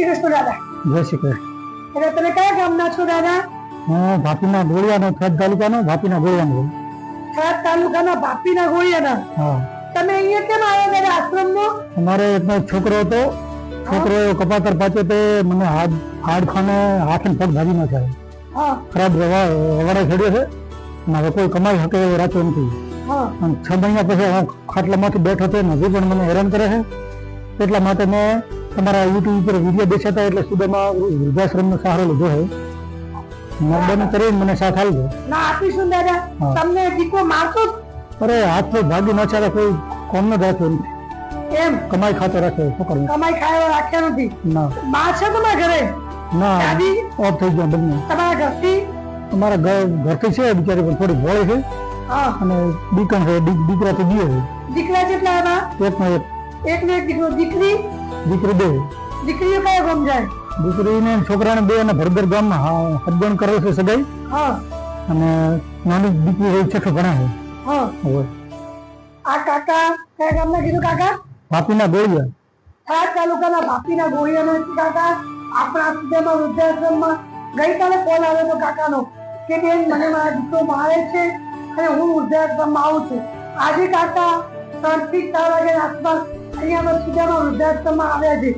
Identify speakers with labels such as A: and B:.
A: શ્રી કૃષ્ણ દાદા.
B: જય શ્રી કૃષ્ણ.
A: એટલે તમે કયા ગામના છો દાદા?
B: હું ભાપીના ગોળિયાનો, થરાદ તાલુકાનો ભાપીના ગોળિયાનો.
A: થરાદ તાલુકાના ભાપીના ગોળિયાના.
B: હા.
A: તમે અહીંયા કેમ આવ્યા દાદા આશ્રમમાં?
B: અમારે એક છોકરો હતો, છોકરો કપાતર પાછો તે મને હાડખાને હાથ ને પગ ભાગી નાખ્યા.
A: હા.
B: ખરાબ વવાડે ચડ્યો છે અને હવે કોઈ કમાઈ શકે એવો રાખ્યો નથી.
A: હા.
B: અને 6 મહિના પછી હું ખાટલામાંથી બેઠો હતો ને હજી પણ મને હેરાન કરે છે. એટલા માટે મેં તમારા યુટ્યુબ ઉપર વિડીયો દેખાતા એટલે સુદામા વૃદ્ધાશ્રમનો સહારો લીધો છે. મરદાની કરીને મને સાથ આપજો.
A: ના આપીશું દાદા. તમને દીકરો મારતો?
B: અરે હાથ પગ ભાગી નાખ્યા, કોઈ કોમ ન રાખ્યો નથી.
A: એમ
B: કમાઈ ખાતો રાખ્યો છોકરો.
A: કમાઈ ખાયો રાખ્યા નથી?
B: ના.
A: બા છે તમારા ઘરે?
B: ના,
A: દાદી
B: ઓફ થઈ ગયા બંને.
A: તમારા ઘરથી?
B: અમારા ઘરથી છે બિચારી પણ થોડી ભોળી છે.
A: હા.
B: અને દીકરા છે, દીકરા તો બે છે.
A: દીકરા કેટલા હતા?
B: એકનો એક.
A: એકનો એક દીકરો. દીકરી?
B: દીકરી 2.
A: દીકરીઓ કયા ગામ જાય?
B: દીકરીને છોકરાને 2 અને ભરદર ગામમાં હદગણ કરે છે સગાઈ.
A: હા.
B: અને નાની દીકરી હોય 6 ભણે છે.
A: હા.
B: હવે
A: આ કાકા કયા ગામના કીધું કાકા?
B: ભાપીના ગોળિયા.
A: થરાદ તાલુકાના ભાપીના ગોળિયાના કાકા આપણા સુદામા વૃદ્ધાશ્રમમાં ગઈકાલે કોલ આવ્યો હતો કાકાનો કે બેન મને મારા દીકરો મારે છે અને હું વૃદ્ધાશ્રમમાં આવું છું. આજે કાકા 3 થી 4 વાગ્યાના આસપાસ અહીંયા સુદામા વૃદ્ધાશ્રમમાં આવ્યા છે.